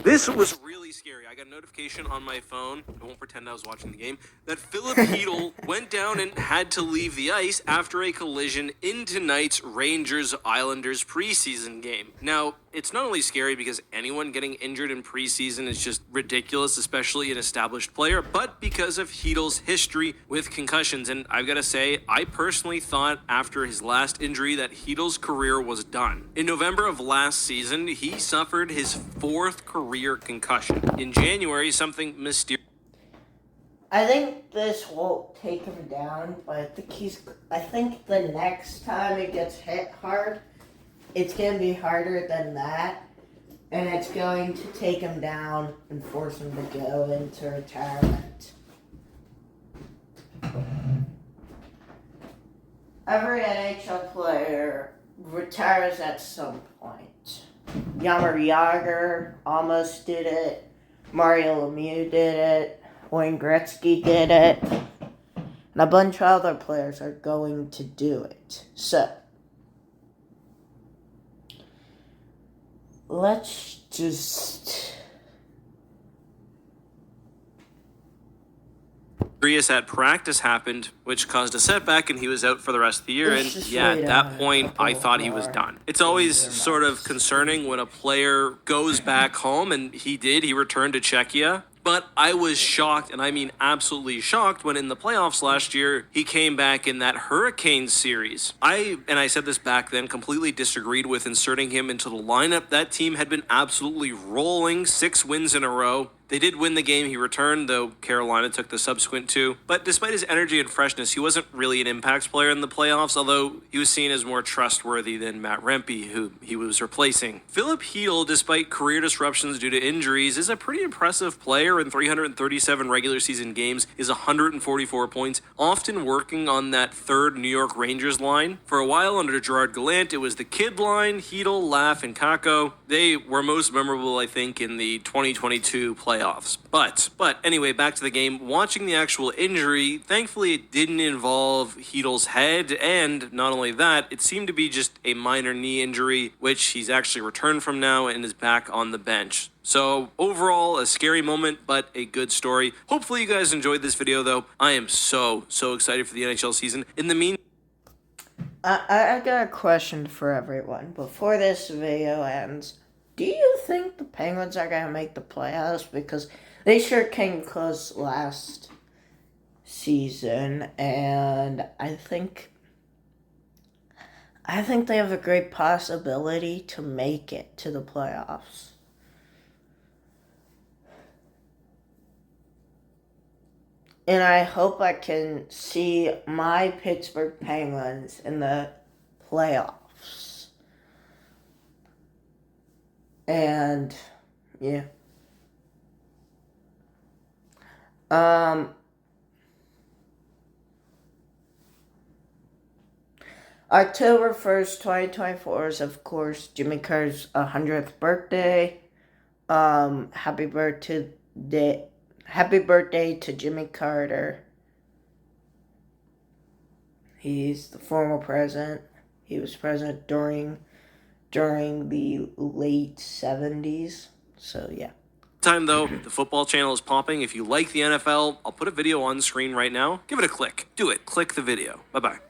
This was really scary. I got a notification on my phone, I won't pretend I was watching the game, that Philip Hedl went down and had to leave the ice after a collision in tonight's Rangers-Islanders preseason game. Now, it's not only scary because anyone getting injured in preseason is just ridiculous, especially an established player, but because of Hedl's history with concussions. And I've got to say, I personally thought after his last injury that Hedl's career was done. In November of last season, he suffered his fourth career concussion. In January, something mysterious. I think this won't take him down, but I think the next time it gets hit hard, it's going to be harder than that, and it's going to take him down and force him to go into retirement. Every NHL player retires at some point. Jaromir Jagr almost did it. Mario Lemieux did it. Wayne Gretzky did it. And a bunch of other players are going to do it. So, let's just... at practice happened, which caused a setback, and he was out for the rest of the year. And yeah, at that point, I thought he was done. It's always sort of concerning when a player goes back home, and he did. He returned to Czechia. But I was shocked, and I mean absolutely shocked, when in the playoffs last year, he came back in that Hurricanes series. I said this back then, completely disagreed with inserting him into the lineup. That team had been absolutely rolling, 6 wins in a row. They did win the game he returned, though Carolina took the subsequent 2. But despite his energy and freshness, he wasn't really an impact player in the playoffs, although he was seen as more trustworthy than Matt Rempe, who he was replacing. Philip Hedl, despite career disruptions due to injuries, is a pretty impressive player. In 337 regular season games, is 144 points, often working on that third New York Rangers line. For a while under Gerard Gallant, it was the kid line, Hedl, Laff, and Kakko. They were most memorable, I think, in the 2022 playoffs. But anyway, back to the game. Watching the actual injury, thankfully it didn't involve Hedl's head, and not only that, it seemed to be just a minor knee injury, which he's actually returned from now and is back on the bench. So overall, a scary moment, but a good story. Hopefully you guys enjoyed this video, though. I am so excited for the NHL season. In the meantime, I got a question for everyone. Before this video ends, do you think the Penguins are going to make the playoffs? Because they sure came close last season, and I think they have a great possibility to make it to the playoffs. And I hope I can see my Pittsburgh Penguins in the playoffs. And, yeah. October 1st, 2024 is, of course, Jimmy Carter's 100th birthday. Happy birthday to Jimmy Carter. He's the former president. He was president during the late 70s. So, yeah. Time though, the football channel is popping. If you like the NFL, I'll put a video on screen right now. Give it a click. Do it. Click the video. Bye-bye.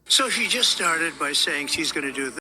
So she just started by saying she's going to do this.